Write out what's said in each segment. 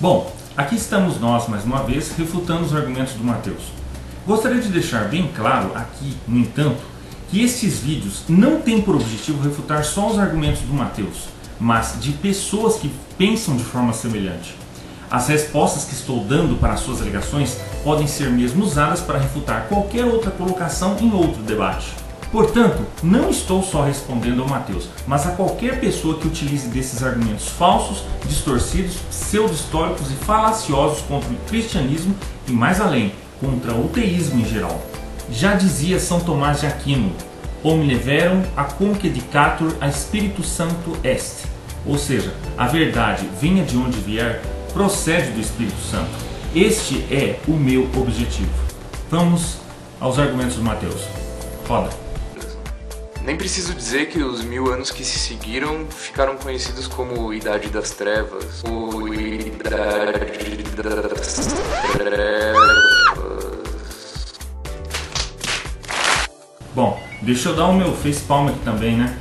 Bom, aqui estamos nós, mais uma vez, refutando os argumentos do Mateus. Gostaria de deixar bem claro aqui, no entanto, que estes vídeos não têm por objetivo refutar só os argumentos do Mateus, mas de pessoas que pensam de forma semelhante. As respostas que estou dando para as suas alegações podem ser mesmo usadas para refutar qualquer outra colocação em outro debate. Portanto, não estou só respondendo ao Mateus, mas a qualquer pessoa que utilize desses argumentos falsos, distorcidos, pseudo-históricos e falaciosos contra o cristianismo e, mais além, contra o teísmo em geral. Já dizia São Tomás de Aquino: Omne verum acunquedicatur a Spiritu Sancto est. Ou seja, a verdade, venha de onde vier, procede do Espírito Santo. Este é o meu objetivo. Vamos aos argumentos do Mateus. Roda. Nem preciso dizer que os 1000 anos que se seguiram ficaram conhecidos como Idade das Trevas ou Idade das Trevas. Bom, deixa eu dar o meu facepalm aqui também, né?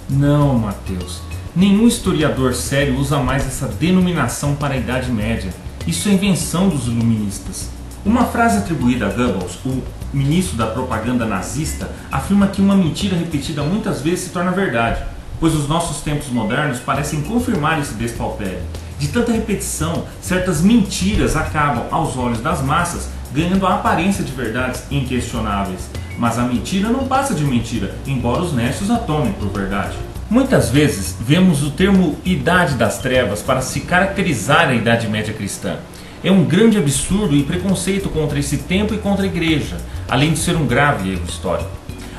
Não, Mateus. Nenhum historiador sério usa mais essa denominação para a Idade Média. Isso é invenção dos iluministas. Uma frase atribuída a Goebbels, o ministro da propaganda nazista, afirma que uma mentira repetida muitas vezes se torna verdade, pois os nossos tempos modernos parecem confirmar esse despautério. De tanta repetição, certas mentiras acabam, aos olhos das massas, ganhando a aparência de verdades inquestionáveis. Mas a mentira não passa de mentira, embora os necios a tomem por verdade. Muitas vezes vemos o termo Idade das Trevas para se caracterizar a Idade Média cristã. É um grande absurdo e preconceito contra esse tempo e contra a Igreja, além de ser um grave erro histórico.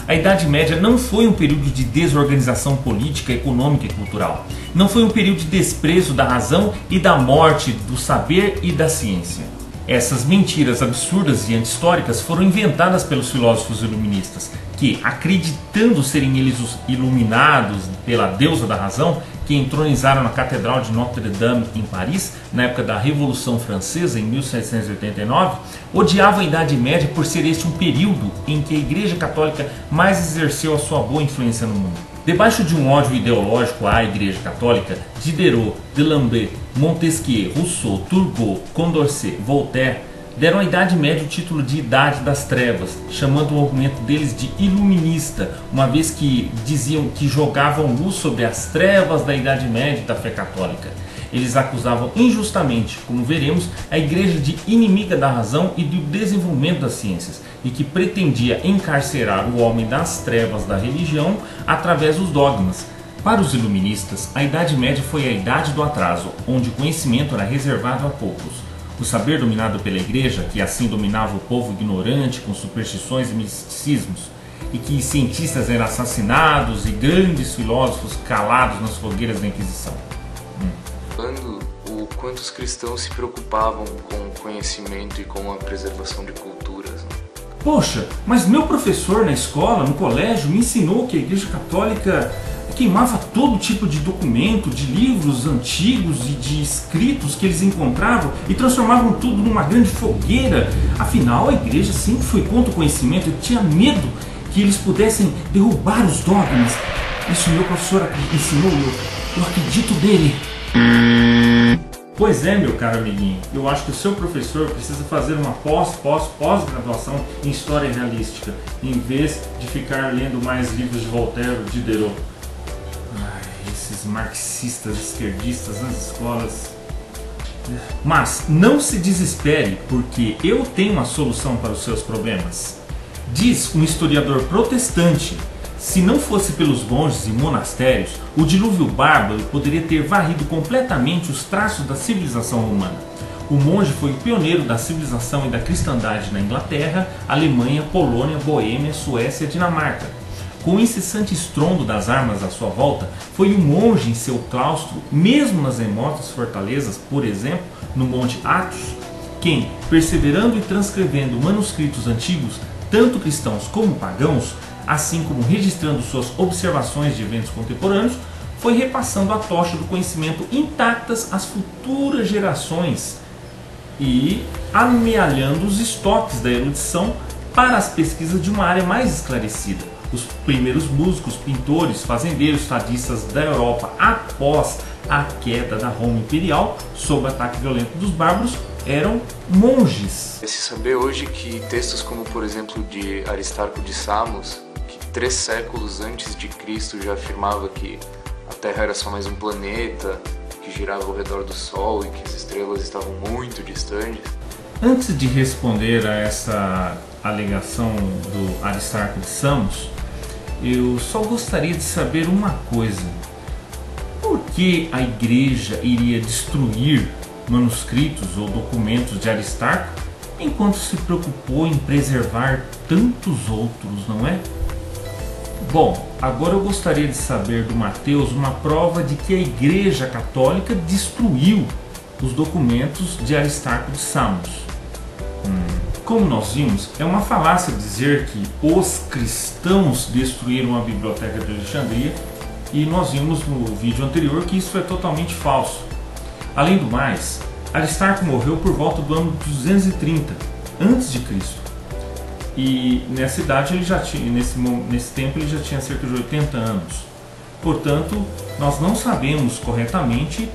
A Idade Média não foi um período de desorganização política, econômica e cultural. Não foi um período de desprezo da razão e da morte do saber e da ciência. Essas mentiras absurdas e antihistóricas foram inventadas pelos filósofos iluministas, que, acreditando serem eles os iluminados pela deusa da razão, que entronizaram na Catedral de Notre-Dame em Paris, na época da Revolução Francesa, em 1789, odiavam a Idade Média por ser este um período em que a Igreja Católica mais exerceu a sua boa influência no mundo. Debaixo de um ódio ideológico à Igreja Católica, Diderot, D'Alembert, Montesquieu, Rousseau, Turgot, Condorcet, Voltaire deram à Idade Média o título de Idade das Trevas, chamando o argumento deles de iluminista, uma vez que diziam que jogavam luz sobre as trevas da Idade Média e da fé católica. Eles acusavam injustamente, como veremos, a Igreja de inimiga da razão e do desenvolvimento das ciências, e que pretendia encarcerar o homem das trevas da religião através dos dogmas. Para os iluministas, a Idade Média foi a Idade do Atraso, onde o conhecimento era reservado a poucos. O saber dominado pela Igreja, que assim dominava o povo ignorante com superstições e misticismos, e que cientistas eram assassinados e grandes filósofos calados nas fogueiras da Inquisição. O quanto os cristãos se preocupavam com o conhecimento e com a preservação de culturas. Poxa, mas meu professor na escola, no colégio, me ensinou que a Igreja Católica queimava todo tipo de documento, de livros antigos e de escritos que eles encontravam e transformavam tudo numa grande fogueira. Afinal, a Igreja sempre foi contra o conhecimento e tinha medo que eles pudessem derrubar os dogmas. Isso meu professor ensinou, eu acredito dele. Pois é, meu caro amiguinho, eu acho que o seu professor precisa fazer uma pós-graduação em História Realística, em vez de ficar lendo mais livros de Voltaire ou de Diderot. Esses marxistas esquerdistas nas escolas. Mas não se desespere, porque eu tenho a solução para os seus problemas. Diz um historiador protestante: se não fosse pelos monges e monastérios, o dilúvio bárbaro poderia ter varrido completamente os traços da civilização romana. O monge foi o pioneiro da civilização e da cristandade na Inglaterra, Alemanha, Polônia, Boêmia, Suécia e Dinamarca. Com o incessante estrondo das armas à sua volta, foi o monge em seu claustro, mesmo nas remotas fortalezas, por exemplo, no Monte Athos, quem, perseverando e transcrevendo manuscritos antigos, tanto cristãos como pagãos, assim como registrando suas observações de eventos contemporâneos, foi repassando a tocha do conhecimento intactas às futuras gerações e amealhando os estoques da erudição para as pesquisas de uma área mais esclarecida. Os primeiros músicos, pintores, fazendeiros, fadistas da Europa após à queda da Roma Imperial sob o ataque violento dos bárbaros eram monges. Se saber hoje que textos como, por exemplo, de Aristarco de Samos, que 3 séculos antes de Cristo já afirmava que a Terra era só mais um planeta, que girava ao redor do Sol e que as estrelas estavam muito distantes. Antes de responder a essa alegação do Aristarco de Samos, eu só gostaria de saber uma coisa. Por que a igreja iria destruir manuscritos ou documentos de Aristarco enquanto se preocupou em preservar tantos outros, não é? Bom, agora eu gostaria de saber do Mateus uma prova de que a Igreja Católica destruiu os documentos de Aristarco de Samos. Como nós vimos, é uma falácia dizer que os cristãos destruíram a Biblioteca de Alexandria, e nós vimos no vídeo anterior que isso é totalmente falso. Além do mais, Aristarco morreu por volta do ano 230 a.C. E nessa idade ele já tinha, nesse tempo ele já tinha cerca de 80 anos. Portanto, nós não sabemos corretamente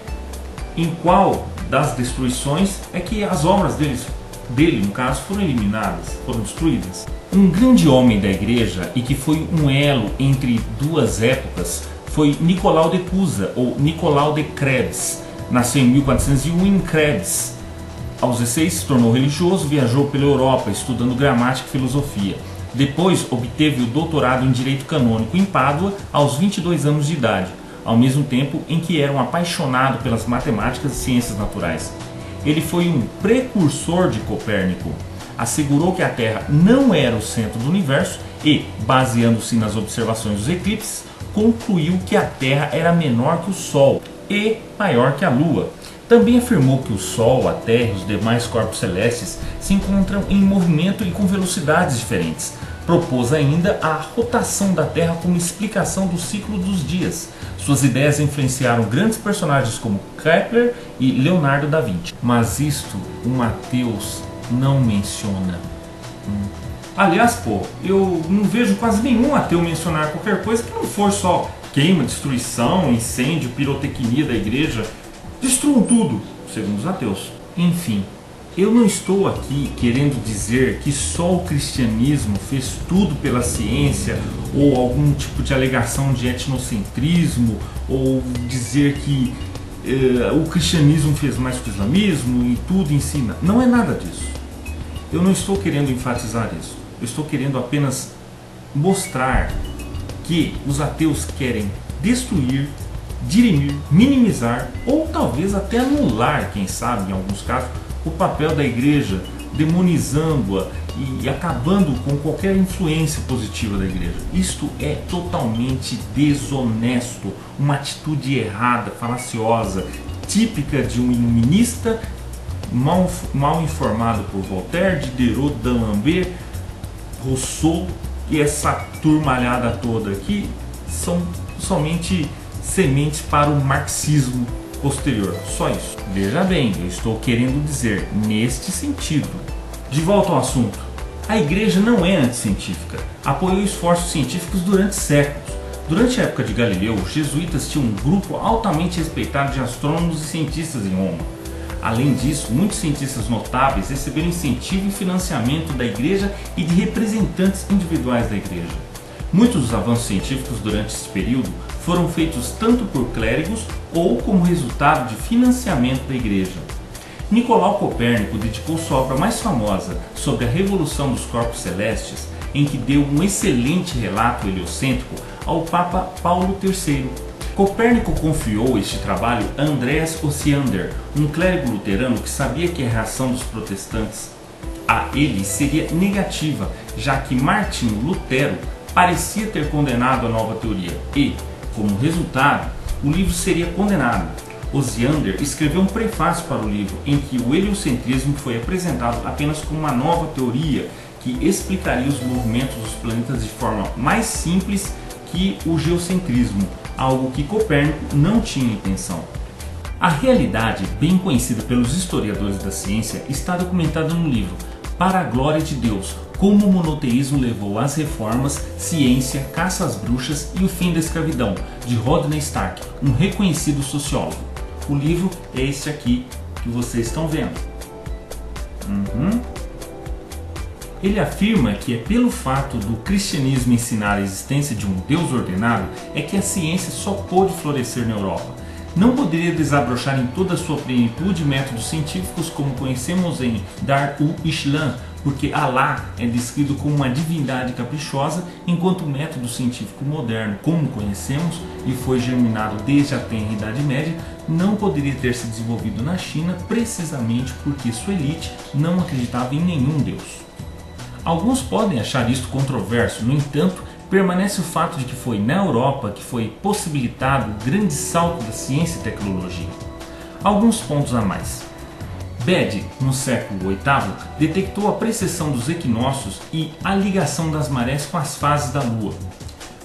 em qual das destruições é que as obras dele, no caso, foram eliminadas, foram destruídas. Um grande homem da igreja e que foi um elo entre duas épocas foi Nicolau de Cusa, ou Nicolau de Crèves. Nasceu em 1401 em Crèves. Aos 16 se tornou religioso, viajou pela Europa estudando gramática e filosofia. Depois obteve o doutorado em Direito Canônico em Pádua aos 22 anos de idade, ao mesmo tempo em que era um apaixonado pelas matemáticas e ciências naturais. Ele foi um precursor de Copérnico. Assegurou que a Terra não era o centro do universo e, baseando-se nas observações dos eclipses, concluiu que a Terra era menor que o Sol e maior que a Lua. Também afirmou que o Sol, a Terra e os demais corpos celestes se encontram em movimento e com velocidades diferentes. Propôs ainda a rotação da Terra como explicação do ciclo dos dias. Suas ideias influenciaram grandes personagens como Kepler e Leonardo da Vinci. Mas isto o Mateus não menciona. Aliás, eu não vejo quase nenhum ateu mencionar qualquer coisa que não for só queima, destruição, incêndio, pirotecnia da igreja. Destruam tudo, segundo os ateus. Enfim, eu não estou aqui querendo dizer que só o cristianismo fez tudo pela ciência, ou algum tipo de alegação de etnocentrismo, ou dizer que o cristianismo fez mais que o islamismo e tudo ensina. Não é nada disso. Eu não estou querendo enfatizar isso. Eu estou querendo apenas mostrar que os ateus querem destruir, dirimir, minimizar ou talvez até anular, quem sabe, em alguns casos, o papel da igreja, demonizando-a e acabando com qualquer influência positiva da igreja. Isto é totalmente desonesto, uma atitude errada, falaciosa, típica de um iluminista mal informado por Voltaire, Diderot, D'Alembert, Rousseau e essa turmalhada toda aqui são somente sementes para o marxismo posterior, só isso. Veja bem, eu estou querendo dizer neste sentido. De volta ao assunto, a igreja não é anticientífica, apoiou esforços científicos durante séculos. Durante a época de Galileu, os jesuítas tinham um grupo altamente respeitado de astrônomos e cientistas em Roma. Além disso, muitos cientistas notáveis receberam incentivo e financiamento da igreja e de representantes individuais da igreja. Muitos dos avanços científicos durante esse período foram feitos tanto por clérigos ou como resultado de financiamento da igreja. Nicolau Copérnico dedicou sua obra mais famosa sobre a revolução dos corpos celestes, em que deu um excelente relato heliocêntrico, ao Papa Paulo III. Copérnico confiou este trabalho a Andreas Osiander, um clérigo luterano que sabia que a reação dos protestantes a ele seria negativa, já que Martinho Lutero parecia ter condenado a nova teoria e, como resultado, o livro seria condenado. Osiander escreveu um prefácio para o livro em que o heliocentrismo foi apresentado apenas como uma nova teoria que explicaria os movimentos dos planetas de forma mais simples que o geocentrismo, algo que Copérnico não tinha intenção. A realidade, bem conhecida pelos historiadores da ciência, está documentada no livro Para a Glória de Deus, como o monoteísmo levou às reformas, ciência, caça às bruxas e o fim da escravidão, de Rodney Stark, um reconhecido sociólogo. O livro é esse aqui que vocês estão vendo. Ele afirma que é pelo fato do cristianismo ensinar a existência de um Deus ordenado é que a ciência só pôde florescer na Europa. Não poderia desabrochar em toda a sua plenitude métodos científicos como conhecemos em Dar al-Islam, porque Alá é descrito como uma divindade caprichosa, enquanto o método científico moderno, como conhecemos e foi germinado desde a tenra Idade Média, não poderia ter se desenvolvido na China precisamente porque sua elite não acreditava em nenhum Deus. Alguns podem achar isto controverso, no entanto, permanece o fato de que foi na Europa que foi possibilitado o grande salto da ciência e tecnologia. Alguns pontos a mais. Bede, no século VIII, detectou a precessão dos equinócios e a ligação das marés com as fases da Lua.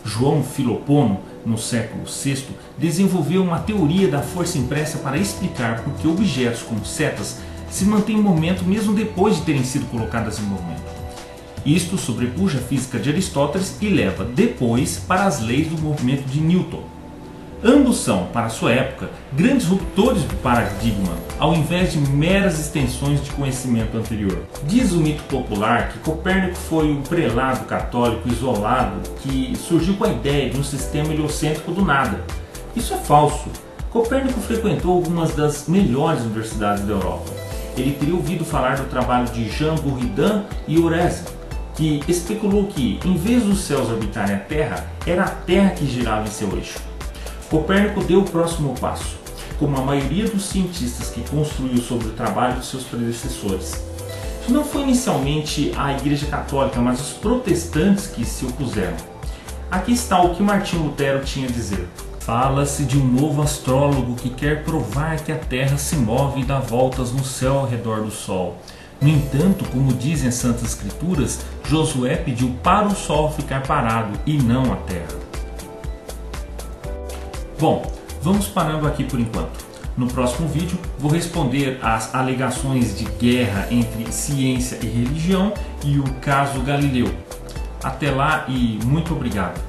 João Filopono, no século VI, desenvolveu uma teoria da força impressa para explicar por que objetos como setas se mantêm em movimento mesmo depois de terem sido colocadas em movimento. Isto sobrepuja a física de Aristóteles e leva depois para as leis do movimento de Newton. Ambos são, para sua época, grandes ruptores do paradigma, ao invés de meras extensões de conhecimento anterior. Diz o mito popular que Copérnico foi um prelado católico isolado que surgiu com a ideia de um sistema heliocêntrico do nada. Isso é falso. Copérnico frequentou algumas das melhores universidades da Europa. Ele teria ouvido falar do trabalho de Jean Buridan e Oresme, que especulou que, em vez dos céus orbitarem a Terra, era a Terra que girava em seu eixo. Copérnico deu o próximo passo, como a maioria dos cientistas que construiu sobre o trabalho de seus predecessores. Não foi inicialmente a Igreja Católica, mas os protestantes que se opuseram. Aqui está o que Martinho Lutero tinha a dizer. Fala-se de um novo astrólogo que quer provar que a Terra se move e dá voltas no céu ao redor do Sol. No entanto, como dizem as Santas Escrituras, Josué pediu para o Sol ficar parado e não a Terra. Bom, vamos parando aqui por enquanto. No próximo vídeo vou responder às alegações de guerra entre ciência e religião e o caso Galileu. Até lá e muito obrigado!